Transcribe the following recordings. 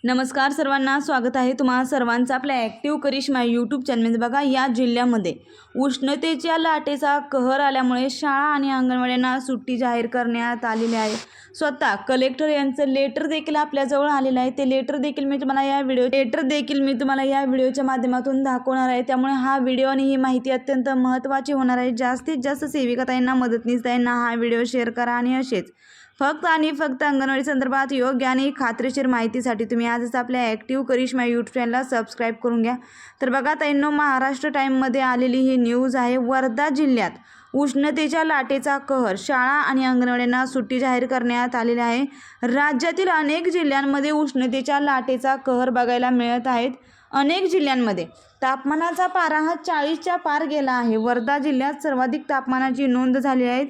नमस्कार सर्वांना, स्वागत आहे तुम्हा सर्वांचं आपल्या ॲक्टिव्ह करिश्मा यूट्यूब चॅनलमध्ये। बघा, या जिल्ह्यामध्ये उष्णतेच्या लाटेचा कहर आल्यामुळे शाळा आणि अंगणवाड्यांना सुट्टी जाहीर करण्यात आलेली आहे। स्वतः कलेक्टर यांचं लेटर देखील आपल्याजवळ आलेलं आहे। ते लेटर देखील मी तुम्हाला या व्हिडिओच्या माध्यमातून दाखवणार आहे। त्यामुळे हा व्हिडिओ आणि ही माहिती अत्यंत महत्त्वाची होणार आहे। जास्तीत जास्त सेविकाताईंना, मदतनीसताईंना हा व्हिडिओ शेअर करा आणि असेच फक्त आणि फक्त अंगणवाडी संदर्भात योग्य आणि खात्रीशीर माहितीसाठी तुम्ही आजच आपल्या ॲक्टिव्ह करिश्मा यूट्यूब चॅनलला सबस्क्राईब करून घ्या। तर बघा ताईंनो, महाराष्ट्र टाईममध्ये आलेली ही न्यूज आहे। वर्धा जिल्ह्यात उष्णतेच्या लाटेचा कहर, शाळा आणि अंगणवाड्यांना सुट्टी जाहीर करण्यात आलेली आहे। राज्यातील अनेक जिल्ह्यांमध्ये उष्णतेच्या लाटेचा कहर बघायला मिळत आहेत। अनेक जिल्ह्यांमध्ये तापमानाचा पारा हा 40च्या पार गेला आहे। वर्धा जिल्ह्यात सर्वाधिक तापमानाची नोंद झाली आहे।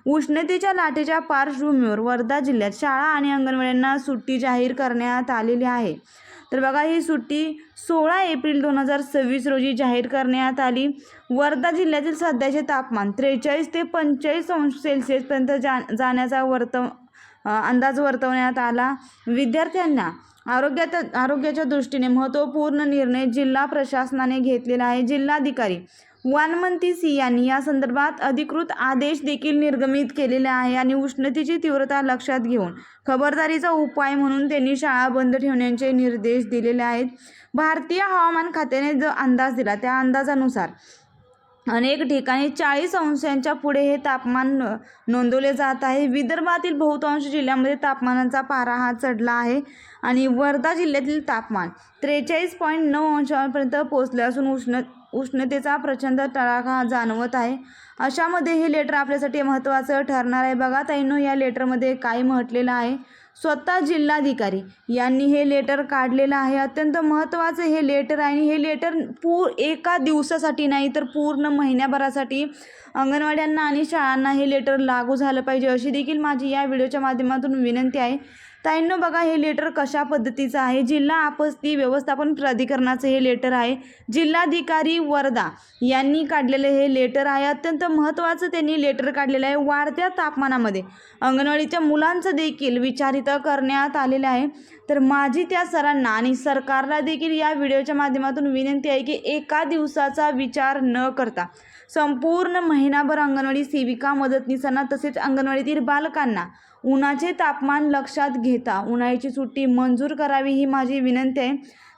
उष्णतेच्या लाटेच्या पार्श्वभूमीवर वर्धा जिल्ह्यात शाळा आणि अंगणवाड्यांना सुट्टी जाहीर करण्यात आलेली आहे। तर बघा, ही सुट्टी 16 एप्रिल 2026 रोजी जाहीर करण्यात आली। वर्धा जिल्ह्यातील सध्याचे तापमान 43 ते 45 अंश सेल्सिअसपर्यंत जाण्याचा अंदाज वर्तवण्यात आला। विद्यार्थ्यांना आरोग्याच्या दृष्टीने महत्त्वपूर्ण निर्णय जिल्हा प्रशासनाने घेतलेला आहे। जिल्हाधिकारी वानमंती सी यांनी या संदर्भात अधिकृत आदेश देखील निर्गमित केलेले आहे आणि उष्णतेची तीव्रता लक्षात घेऊन खबरदारीचा उपाय म्हणून त्यांनी शाळा बंद ठेवण्याचे निर्देश दिलेले आहेत। भारतीय हवामान खात्याने जो अंदाज दिला त्या अंदाजानुसार अनेक ठिकाणी 40 अंशांच्या पुढे हे तापमान नोंदवले जात आहे। विदर्भातील बहुतांश जिल्ह्यांमध्ये तापमानाचा पारा हा चढला आहे आणि वर्धा जिल्ह्यातील तापमान 43.9 अंशांपर्यंत पोहोचले असून उष्णतेचा प्रचंड तडाखा जाणवत आहे। अशामध्ये हे लेटर आपल्यासाठी महत्त्वाचं ठरणार आहे। बघा ताईंनो, या लेटरमध्ये काय म्हटलेलं आहे, स्वतः जिल्हाधिकारी यांनी हे लेटर काढलेलं आहे। अत्यंत महत्त्वाचं हे लेटर आहे आणि हे लेटर एका दिवसासाठी नाही तर पूर्ण महिन्याभरासाठी अंगणवाड्यांना आणि शाळांना हे लेटर लागू झालं पाहिजे, अशी देखील माझी या व्हिडिओच्या माध्यमातून विनंती आहे। ताईंनो, बघा, हे लेटर कशा पद्धतीचं आहे, जिल्हा आपत्ती व्यवस्थापन प्राधिकरणाचं हे लेटर आहे। जिल्हाधिकारी वर्धा यांनी काढलेलं हे लेटर आहे। अत्यंत महत्त्वाचं त्यांनी लेटर काढलेलं आहे। वाढत्या तापमानामध्ये अंगणवाडीच्या मुलांचं देखील विचारित करण्यात आलेलं आहे। तर माझी त्या सरांना आणि सरकारला देखील या व्हिडिओच्या माध्यमातून विनंती आहे की एका दिवसाचा विचार न करता संपूर्ण महिनाभर अंगणवाडी सेविका, मदतनीसांना तसेच अंगणवाडीतील बालकांना उन्हाचे तापमान लक्षात घेता उन्हाळ्याची सुट्टी मंजूर करावी, ही माझी विनंती आहे।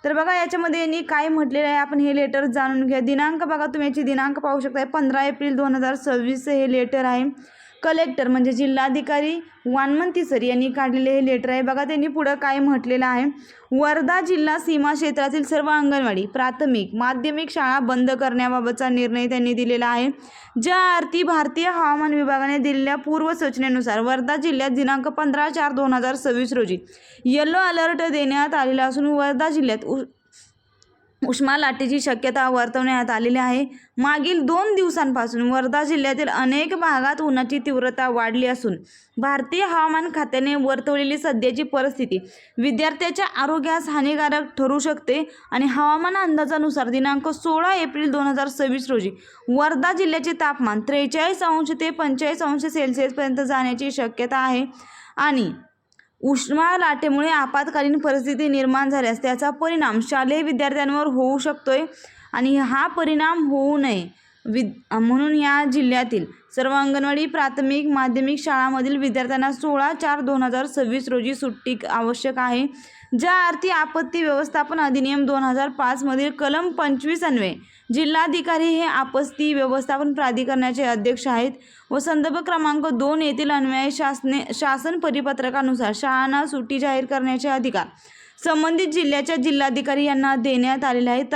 तर बघा, याच्यामध्ये यांनी काय म्हटलेलं आहे आपण हे लेटर जाणून घ्या। दिनांक बघा, तुम्ही याची दिनांक पाहू शकता, 15 एप्रिल 2026 हे लेटर आहे। कलेक्टर म्हणजे जिल्हाधिकारी वानमंती सर यांनी काढलेले हे लेटर आहे। बघा, त्यांनी पुढं काय म्हटलेलं आहे, वर्धा जिल्हा सीमा क्षेत्रातील सर्व अंगणवाडी, प्राथमिक, माध्यमिक शाळा बंद करण्याबाबतचा निर्णय त्यांनी दिलेला आहे। ज्या अर्थी भारतीय हवामान विभागाने दिलेल्या पूर्वसूचनेनुसार वर्धा जिल्ह्यात दिनांक 15/4/2026 रोजी येलो अलर्ट देण्यात आलेला असून वर्धा जिल्ह्यात उष्मा लाटेची शक्यता वर्तवण्यात आलेली आहे। मागील 2 दिवसांपासून वर्धा जिल्ह्यातील अनेक भागात उन्हाची तीव्रता वाढली असून भारतीय हवामान खात्याने वर्तवलेली सध्याची परिस्थिती विद्यार्थ्याच्या आरोग्यास हानिकारक ठरू शकते आणि हवामान अंदाजानुसार दिनांक 16 एप्रिल 2026 रोजी वर्धा जिल्ह्याचे तापमान 43 अंश ते 45 अंश सेल्सिअसपर्यंत जाण्याची शक्यता आहे आणि उष्मा लाटेमुळे आपत्कालीन परिस्थिती निर्माण झाल्यास त्याचा परिणाम शालेय विद्यार्थ्यांवर होऊ शकतोय आणि हा परिणाम होऊ नये म्हणून या जिल्ह्यातील सर्व अंगणवाडी, प्राथमिक, माध्यमिक शाळांमधील विद्यार्थ्यांना 16/4/2026 रोजी सुट्टी आवश्यक आहे। ज्या अर्थी आपत्ती व्यवस्थापन अधिनियम 2005 मधील कलम 25 अन्वये जिल्हाधिकारी हे आपत्ती व्यवस्थापन प्राधिकरणाचे अध्यक्ष आहेत व संदर्भ क्रमांक 2 येथील अन्वये शासन परिपत्रकानुसार शाळांना सुट्टी जाहीर करण्याचे अधिकार संबंधित जिल्ह्याच्या जिल्हाधिकारी यांना देण्यात आलेले आहेत।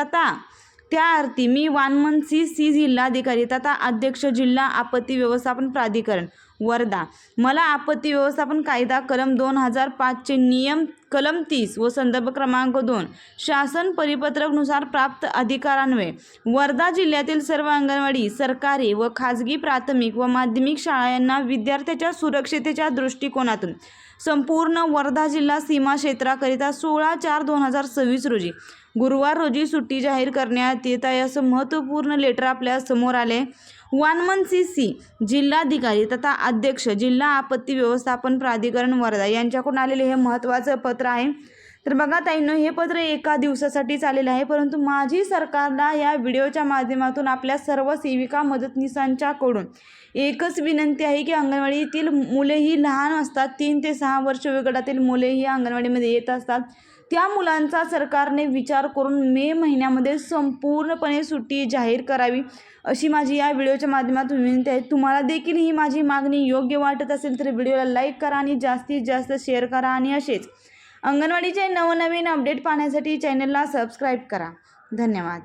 त्या अर्थी मी वानमंती सी जिल्हाधिकारी तथा अध्यक्ष जिल्हा आपत्ती व्यवस्थापन प्राधिकरण वर्धा, मला आपत्ती व्यवस्थापन कायदा कलम 2005 चे नियम कलम 30 व संदर्भ क्रमांक 2 शासन परिपत्रकनुसार प्राप्त अधिकारान्वये वर्धा जिल्ह्यातील सर्व अंगणवाडी, सरकारी व खाजगी प्राथमिक व माध्यमिक शाळा यांना विद्यार्थ्याच्या सुरक्षिततेच्या दृष्टिकोनातून संपूर्ण वर्धा जिल्हा सीमा क्षेत्राकरिता 16/4/2026 रोजी गुरुवार रोजी सुट्टी जाहीर करण्यात येत आहे, असं महत्त्वपूर्ण लेटर आपल्या समोर आले। वानमंती सी जिल्हाधिकारी तथा अध्यक्ष जिल्हा आपत्ती व्यवस्थापन प्राधिकरण वर्धा यांच्याकडून आलेले हे महत्त्वाचं पत्र आहे। तर बघा ताईंनो, हे पत्र एका दिवसासाठीच आलेलं आहे, परंतु माझी सरकारला या व्हिडिओच्या माध्यमातून आपल्या सर्व सेविका मदतनीसांच्याकडून एकच विनंती आहे की अंगणवाडीतील मुले ही लहान असतात, 3 ते 6 वर्ष वयोगटातील मुले ही अंगणवाडीमध्ये येत असतात. त्या मुलांचा सरकारने विचार करून मे महिन्यामध्ये संपूर्णपणे सुट्टी जाहीर करावी, अशी माझी या व्हिडिओच्या माध्यमातून विनंती आहे. तुम्हाला देखील ही माझी मागणी योग्य वाटत असेल तर व्हिडिओला लाईक करा आणि जास्तीत जास्त शेअर करा आणि असेच अंगणवाडीचे नवनवीन अपडेट पाहण्यासाठी चॅनलला सबस्क्राईब करा. धन्यवाद.